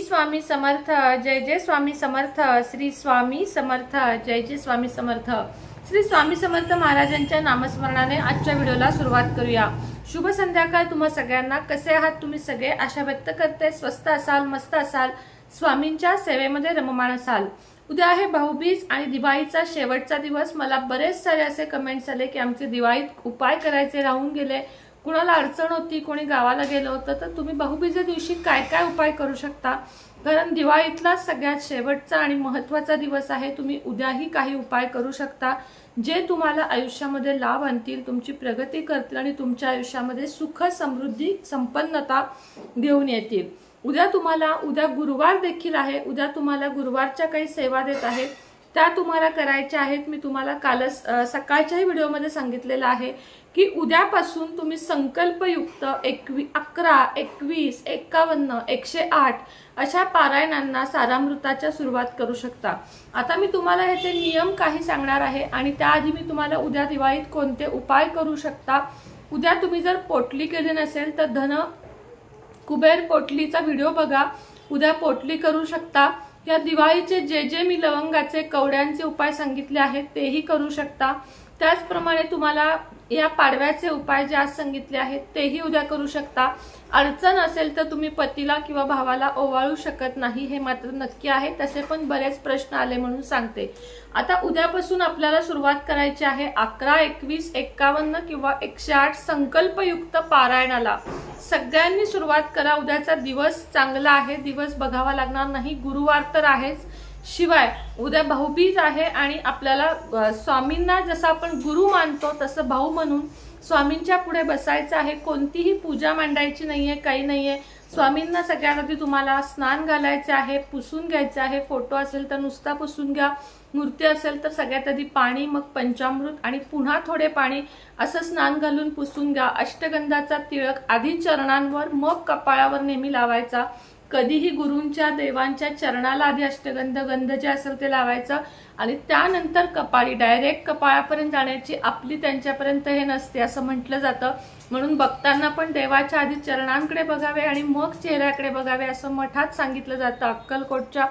स्वामी समर्थ, जय जय स्वामी समर्थ, श्री स्वामी समर्थ, जय जय स्वामी समर्थ। श्री स्वामी समर्थ महाराजांच्या नामस्मरणाने आजच्या व्हिडिओला सुरुवात करूया। शुभ संध्याकाळ तुम्हा सगळ्यांना। कसे आहात तुम्ही सगळे? आशा व्यक्त करते स्वस्थ असाल, मस्त असाल, स्वामींच्या सेवेमध्ये रममाण असाल। उद्या आहे भाऊबीज आणि दिवाळीचा शेवटचा दिवस। मला बरेच सारे असे कमेंट्स आले की आमचे दिवाळीत उपाय करायचे राहून गेले, कुणाला अडचण होती, कोणी गावाला गेलं होतं, तर तुम्ही भाऊबीजेच्या दिवशी काय काय उपाय करू शकता। कारण दिवाळीतला सगळ्यात शेवटचा आणि महत्त्वाचा दिवस आहे। तुम्ही उद्याही काही उपाय करू शकता जे तुम्हाला आयुष्यामध्ये लाभ आणतील, तुमची प्रगती करतील आणि तुमच्या आयुष्यामध्ये सुख, समृद्धी, संपन्नता घेऊन येतील। उद्या गुरुवार देखील आहे। उद्या तुम्हाला गुरुवारच्या काही सेवा देत आहेत, त्या तुम्हाला करायच्या आहेत। मी तुम्हाला कालच सकाळच्याही व्हिडिओमध्ये सांगितलेलं आहे की उद्यापासून तुम्ही संकल्पयुक्त 11, 21, 51, 108 अशा पारायणांना सारामृताच्या सुरुवात करू शकता। आता मी तुम्हाला ह्याचे नियम काही सांगणार आहे आणि त्याआधी मी तुम्हाला उद्या दिवाळीत कोणते उपाय करू शकता। उद्या तुम्ही जर पोटली केली नसेल तर धन कुबेर पोटलीचा व्हिडिओ बघा, उद्या पोटली करू शकता। या दिवाळीचे जे मी लवंगाचे, कवड्यांचे उपाय सांगितले आहेत तेही करू शकता। त्याचप्रमाणे तुम्हाला या पाडव्याचे उपाय जे आज सांगितले आहेत तेही उद्या करू शकता। अडचण असेल तर तुम्ही पतीला किंवा भावाला ओवाळू शकत नाही, हे मात्र नक्की आहे। तसे पण बरेच प्रश्न आले म्हणून सांगते। आता उद्यापासून आपल्याला सुरुवात करायची आहे 11, 21, 51 किंवा 108 संकल्पयुक्त पारायणाला। सगळ्यांनी सुरुवात करा। उद्याचा दिवस चांगला आहे, दिवस बघावा लागणार नाही, गुरुवार तर आहेच, शिवाय उद्या भाऊबीज आहे आणि आपल्याला स्वामींना जसं आपण गुरु मानतो तसं भाऊ म्हणून स्वामींच्या पुढे बसायचं आहे। कोणतीही पूजा मांडायची नाहीये, काही नाहीये। स्वामींना सगळ्यात आधी तुम्हाला स्नान घालायचे आहे, पुसून घ्यायचे आहे। फोटो असेल तर नुसता पुसून घ्या, मूर्ती असेल तर सगळ्यात आधी पाणी, मग पंचामृत आणि पुन्हा थोडे पाणी, असं स्नान घालून पुसून घ्या। अष्टगंधाचा तिळक आधी चरणांवर मग कपाळावर नेहमी लावायचा। कधीही गुरूंच्या, देवांच्या चरणाला आधी अष्टगंध गंध जे असेल ते लावायचं आणि त्यानंतर कपाळी, डायरेक्ट कपाळापर्यंत जाण्याची आपली त्यांच्यापर्यंत हे नसते असं म्हटलं जातं। म्हणून बघताना पण देवाच्या आधी चरणांकडे बघावे आणि मग चेहऱ्याकडे बघावे असं मठात सांगितलं जातं अक्कलकोटच्या।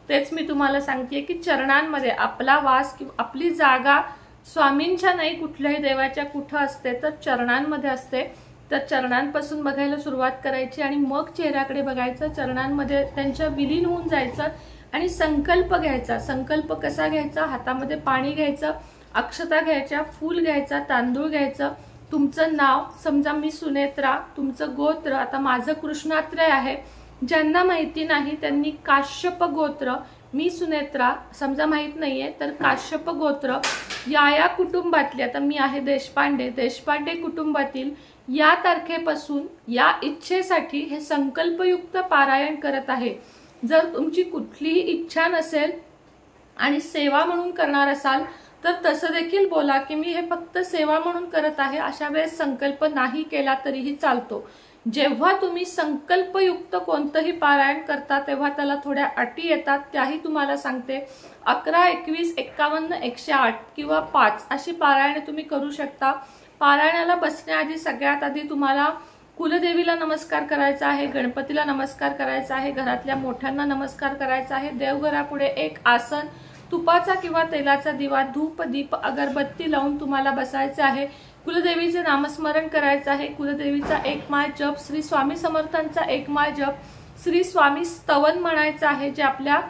तेच मी तुम्हाला सांगतेय की चरणांमध्ये आपला वास किंवा आपली जागा स्वामींच्या नाही, कुठल्याही देवाच्या कुठं असते तर चरणांमध्ये असते। तर चरणांपासून बघायला सुरुवात करायची आणि मग चेहऱ्याकडे बघायचं, चरणांमध्ये त्यांच्या विलीन होऊन जायचं आणि संकल्प घ्यायचा। संकल्प कसा घ्यायचा? हातामध्ये पाणी घ्यायचं, अक्षता घ्यायच्या, फूल घ्यायचा, तांदूळ घ्यायचं, तुमचं नाव, समजा मी सुनेत्रा, तुमचं गोत्र, आता माझं कृष्णात्रय आहे, ज्यांना माहिती नाही त्यांनी काश्यप गोत्र, मी सुनेत्रा, समजा माहित नाहीये तर काश्यप गोत्र, या कुटुंबातली, आता मी आहे देशपांडे कुटुंबातील या तारखेपासून या इच्छेसाठी हे संकल्पयुक्त पारायण करत आहे। जर तुमची कुठलीही इच्छा नसेल आणि सेवा म्हणून करणार असाल तर तसं देखील बोला की मी हे फक्त सेवा म्हणून करत आहे। अशा वेळेस संकल्प नाही केला तरीही चालतो। जेव्हा तुम्ही संकल्पयुक्त कोणतंही पारायण करता तेव्हा त्याला थोड्या अटी येतात, त्याही तुम्हाला सांगते। 11, 21, 51, 108 किंवा 5 अशी पारायणे तुम्ही करू शकता। पारायणाला बसण्याआधी सगळ्यात आधी तुम्हाला कुलदेवीला नमस्कार करायचा आहे, गणपतीला नमस्कार करायचा आहे, घरातल्या मोठ्यांना नमस्कार करायचा आहे। देवघरापुढे एक आसन, तुपाचा किंवा तेलाचा दिवा, धूप, दीप, अगरबत्ती लावून तुम्हाला बसायचे आहे। कुलदेवीचे नामस्मरण करायचं आहे। कुलदेवीचा एक माळ जप, श्री स्वामी समर्थांचा एक माळ जप, श्री स्वामी स्तवन म्हणायचं आहे जे आपल्या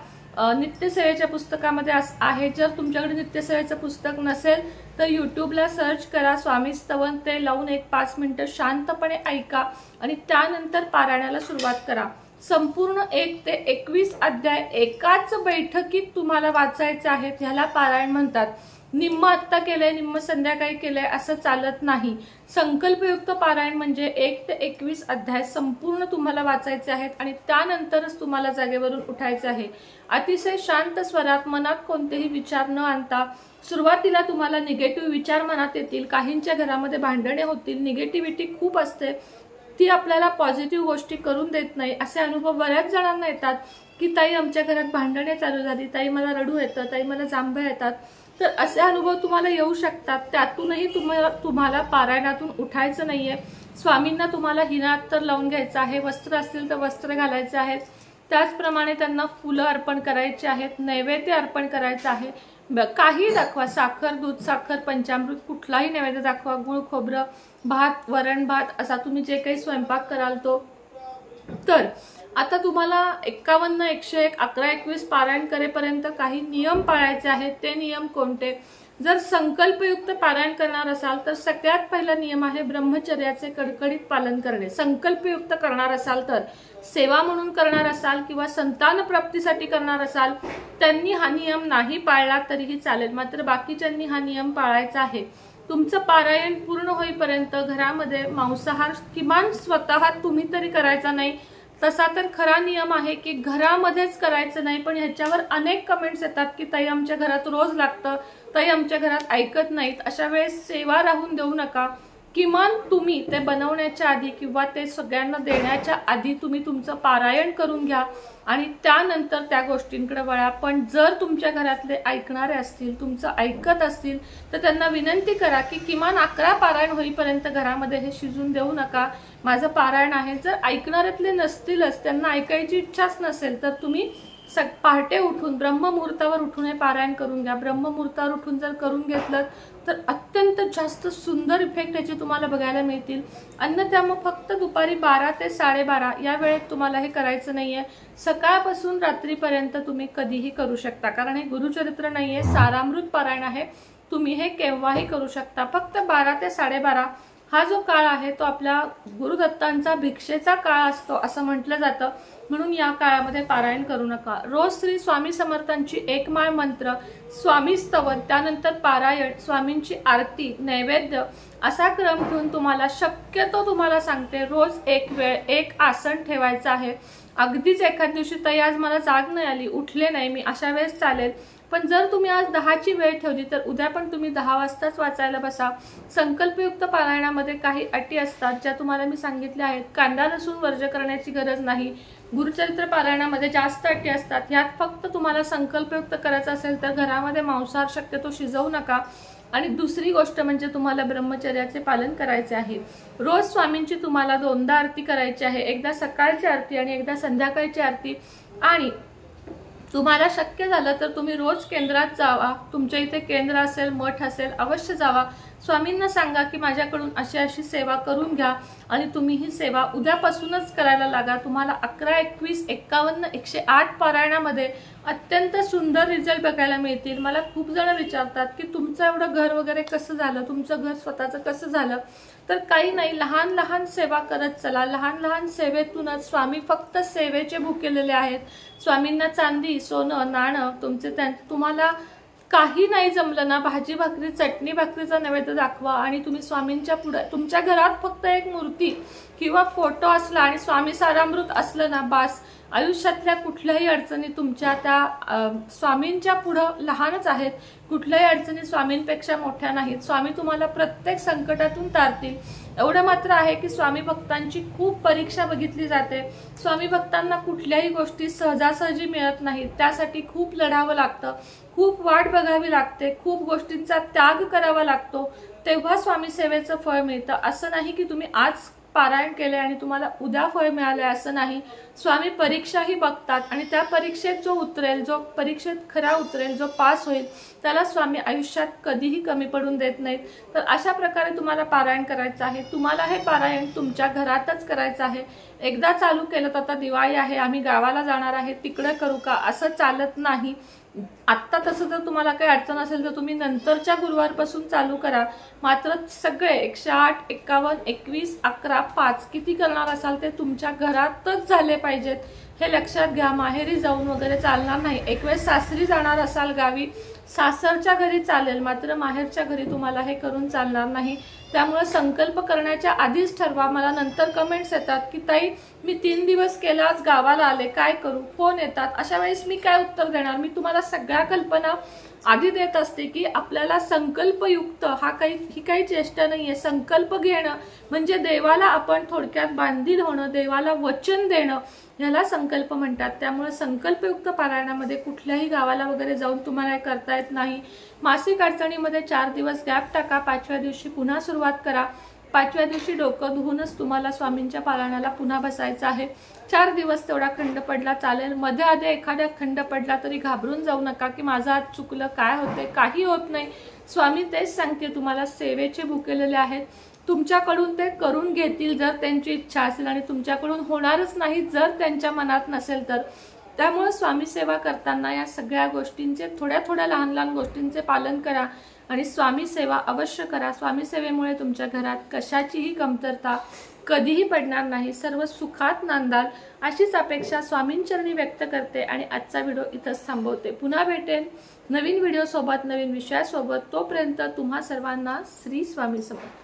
नित्यसेवेच्या पुस्तकामध्ये आहे। जर तुमच्याकडे नित्यसेवेचं पुस्तक नसेल तर यूट्यूबला सर्च करा स्वामी स्तवन, ते लावून 5 मिनिटं शांतपणे ऐका आणि त्यानंतर पारायणाला सुरुवात करा। संपूर्ण 1 ते 21 अध्याय एकाच बैठकीत तुम्हाला वाचायचे आहेत, ह्याला पारायण म्हणतात। निम्म आत्ता केलंय, निम्म संध्याकाळी केलंय असं चालत नाही। संकल्पयुक्त पारायण म्हणजे 1 ते 21 अध्याय संपूर्ण तुम्हाला वाचायचे आहेत आणि त्यानंतरच तुम्हाला जागेवरून उठायचे आहे। अतिशय शांत स्वरात, मनात कोणतेही विचार न आणता। सुरुवातीला तुम्हाला निगेटिव्ह विचार मनात येतील, काहींच्या घरामध्ये भांडणे होतील, निगेटिव्हिटी खूप असते, ती आपल्याला पॉझिटिव्ह गोष्टी करून देत नाही। असे अनुभव बऱ्याच जणांना येतात की ताई आमच्या घरात भांडणे चालू झाली, ताई मला रडू येतं, ताई मला जांभया येतात। तर असे अनुभव तुम्हाला येऊ शकतात, त्यातूनही तुम्हाला पारायणातून उठायचं नाहीये। स्वामींना तुम्हाला हिना अत्तर लावून घ्यायचं आहे, वस्त्र असतील तर वस्त्र घालायचे आहेत, त्याचप्रमाणे त्यांना फुलं अर्पण करायची आहेत, नैवेद्य अर्पण करायचं आहे। काही दाखवा, साखर, दूध, साखर, पंचामृत, कुठलाही नैवेद्य दाखवा, गुळ, खोबरं, भात, वरण भात असा तुम्ही जे काही स्वयंपाक कराल तो। तर आता तुम्हाला 51, 101, 11, 21 पारायण करेपर्यंत काही नियम पाळायचे आहेत। ते नियम कोणते? जर संकल्पयुक्त पारायण करणार असाल तर सगळ्यात पहिला नियम आहे ब्रह्मचर्याचे कडकडीत पालन करणे। संकल्पयुक्त करणार असाल तर, सेवा म्हणून करणार असाल किंवा संतान प्राप्तीसाठी करणार असाल, त्यांनी हा नियम नाही पाळला तरीही चालेल, मात्र बाकीच्यांनी हा नियम पाळायचा आहे। तुमचं पारायण पूर्ण होईपर्यंत घरामध्ये मांसाहार किमान स्वतः तुम्ही तरी करायचा नाही। तसा तर खरा नियम आहे की घरामध्येच करायचं नाही, पण ह्याच्यावर अनेक कमेंट्स येतात की ताई आमच्या घरात रोज लागतं, ताई आमच्या घरात ऐकत नाहीत। अशा वेळेस सेवा राहून देऊ नका। किमान तुम्ही ते बनवण्याच्या आधी किंवा ते सगळ्यांना देण्याच्या आधी तुम्ही तुमचं पारायण करून घ्या आणि त्यानंतर त्या गोष्टींकडे वळा। पण जर तुमच्या घरातले ऐकणारे असतील, तुमचं ऐकत असतील, तर त्यांना विनंती करा की किमान 11 पारायण होईपर्यंत घरामध्ये हे शिजून देऊ नका, माझं पारायण आहे। जर ऐकणाऱ्यातले नसतीलच, त्यांना ऐकायची इच्छाच नसेल, तर तुम्ही पहाटे उठून ब्रह्ममुहूर्तावर उठून हे पारायण करून घ्या। ब्रह्ममुहूर्तावर उठून जर करून घेतलं तर अत्यंत जास्त सुंदर इफेक्ट त्याचे तुम्हाला बघायला मिळतील। अन्यथा मग फक्त दुपारी 12 ते 12:30 या वेळेत तुम्हाला हे करायचं नाहीये। सकाळपासून रात्रीपर्यंत तुम्ही कधीही करू शकता, कारण हे गुरुचरित्र नाहीये, सारामृत पारायण आहे। तुम्ही हे केव्हाही करू शकता। फक्त 12 ते 12:30 हा जो काळ आहे तो आपल्या गुरुदत्तांचा भिक्षेचा काळ असतो असं म्हटलं जातं, म्हणून या काळामध्ये पारायण करू नका। रोज श्री स्वामी समर्थांची एक माळ मंत्र, स्वामी स्तवन, त्यानंतर पारायण, स्वामींची आरती, नैवेद्य असा क्रम घेऊन तुम्हाला शक्यतो तुम्हाला सांगते रोज एक वेळ एक आसन ठेवायचं आहे। अगदीच एखाद दिवशी ताई आज मला जाग नाही आली, उठले नाही मी, अशा वेळेस चालेल, पण जर तुम्ही आज 10ची वेळ ठेवली तर उद्या पण तुम्ही 10 वाजताच वाचायला बसा। संकल्पयुक्त पारायणामध्ये काही अटी असतात ज्या तुम्हाला मी सांगितल्या आहेत। कांदा लसूण वर्ज्य करण्याची गरज नाही। गुरुचरित्र पारायणामध्ये जास्त अटी असतात, ह्यात फक्त तुम्हाला संकल्पयुक्त करायचं असेल तर घरामध्ये मांसाहार शक्यतो शिजवू नका। आणि दुसरी गोष्ट म्हणजे तुम्हाला ब्रह्मचर्याचे पालन करायचे आहे। रोज स्वामींची तुम्हाला 2दा आरती करायची आहे, एकदा सकाळची आरती आणि एकदा संध्याकाळची आरती। आणि तुम्हाला शक्य झालं तर तुम्ही रोज केंद्रात जावा, तुमच्या इथे केंद्र असेल, मठ असेल, अवश्य जावा। स्वामींना सांगा की माझ्याकडून अशी अशी सेवा करून घ्या आणि तुम्ही ही सेवा उद्यापासूनच करायला लागा। तुम्हाला 11, 21, 51, 108 पारायणामध्ये अत्यंत सुंदर रिझल्ट बघायला मिळतील। मला खूप जण विचारतात की तुमचं एवढं घर वगैरे कसं झालं, तुमचं घर स्वतःचं कसं झालं? तर काही नाही, लहान लहान सेवा करत चला। लहान लहान सेवेतूनच स्वामी फक्त सेवेचे भुकेलेले आहेत। स्वामींना चांदी, सोनं, नाणं तुम्हाला काही नाही जमलं ना, भाजी भाकरी, चटणी भाकरीचा नैवेद्य दाखवा आणि तुम्ही स्वामींच्या पुढे, तुमच्या घरात फक्त एक मूर्ती किंवा फोटो असला आणि स्वामी सारामृत असलं ना, बास। आयुष्यातल्या कुठल्याही अडचणी तुमच्या त्या स्वामींच्या पुढं लहानच आहेत। कुठल्याही अडचणी स्वामींपेक्षा मोठ्या नाहीत। स्वामी तुम्हाला प्रत्येक संकटातून तारतील। एवढं मात्र आहे की स्वामी भक्तांची खूप परीक्षा बघितली जाते। स्वामी भक्तांना कुठल्याही गोष्टी सहजासहजी मिळत नाहीत, त्यासाठी खूप लढावं लागतं, खूप वाट बघावी लागते, खूप गोष्टींचा त्याग करावा लागतो, तेव्हा स्वामी सेवेचं फळ मिळतं। असं नाही की तुम्ही आज पारायण केले आणि तुम्हाला उद्या फळ मिळाले, असं नाही। स्वामी परीक्षाही बघतात आणि त्या परीक्षेत जो उतरेल, जो परीक्षेत खरा उतरेल, जो पास होईल, त्याला स्वामी आयुष्यात कधीही कमी पडून देत नाहीत। तर अशा प्रकारे तुम्हाला पारायण करायचं आहे। तुम्हाला हे पारायण तुमच्या घरातच करायचं आहे। एकदा चालू केलं तर आता दिवाळी आहे, आम्ही गावाला जाणार आहे, तिकडे करू का, असं चालत नाही। आत्ता तसं जर तुम्हाला काही अडचण असेल तर तुम्ही नंतरच्या गुरुवारपासून चालू करा। मात्र सगळे 108, 51, 21, 11, 5 किती करणार असाल ते तुमच्या घरातच झाले पाहिजेत, हे लक्षात घ्या। माहेरी जाऊन वगैरे चालणार नाही। एक वेळ सासरी जाणार असाल गावी, सासरच्या घरी चालेल, मात्र माहेरच्या घरी तुम्हाला हे करून चालणार नाही। त्यामुळे संकल्प करण्याच्या आधीच ठरवा। मला नंतर कमेंट्स येतात की ताई मी 3 दिवस केला, आज गावाला आले, काय करू, फोन येतात, अशा वेळेस मी काय उत्तर देणार? मी तुम्हाला सगळ्या कल्पना आधी देत असते की आपल्याला संकल्पयुक्त ही काही चेष्टा नाहीये। संकल्प घेणं म्हणजे देवाला आपण थोडक्यात बांधील होणं, देवाला वचन देणं, ह्याला संकल्प म्हणतात। त्यामुळे संकल्पयुक्त पारायणामध्ये कुठल्याही गावाला वगैरे जाऊन तुम्हाला करता येत नाही। मासिक अडचणीमध्ये 4 दिवस गॅप टाका, 5व्या दिवशी पुन्हा सुरुवात करा। 5व्या दिवशी डोकं धुवूनच तुम्हाला स्वामींच्या पारायणाला पुन्हा बसायचं आहे। 4 दिवस तेवढा खंड पडला चालेल, मध्ये आधी एखाद्या खंड पडला तरी घाबरून जाऊ नका की माझं आज चुकलं, काय होतंय, काही होत नाही। स्वामी तेच सांगते, तुम्हाला सेवेचे भुकेलेले आहेत, तुमच्याकडून ते करून घेतील जर त्यांची इच्छा असेल, आणि तुमच्याकडून होणारच नाही जर त्यांच्या मनात नसेल तर। त्यामुळे स्वामी सेवा करताना या सगळ्या गोष्टींचे, थोड्या थोड्या लहान लहान गोष्टींचे पालन करा आणि स्वामी सेवा अवश्य करा। स्वामी सेवेमुळे तुमच्या घरात कशाचीही कमतरता कधीही पडणार नाही, सर्व सुखात नांदाल अशीच अपेक्षा स्वामींचरणी व्यक्त करते आणि आजचा व्हिडिओ इथंच थांबवते। पुन्हा भेटेन नवीन व्हिडिओ सोबत, नवीन विषयासोबत। तोपर्यंत तुम्हा सर्वांना श्री स्वामी समर्थ।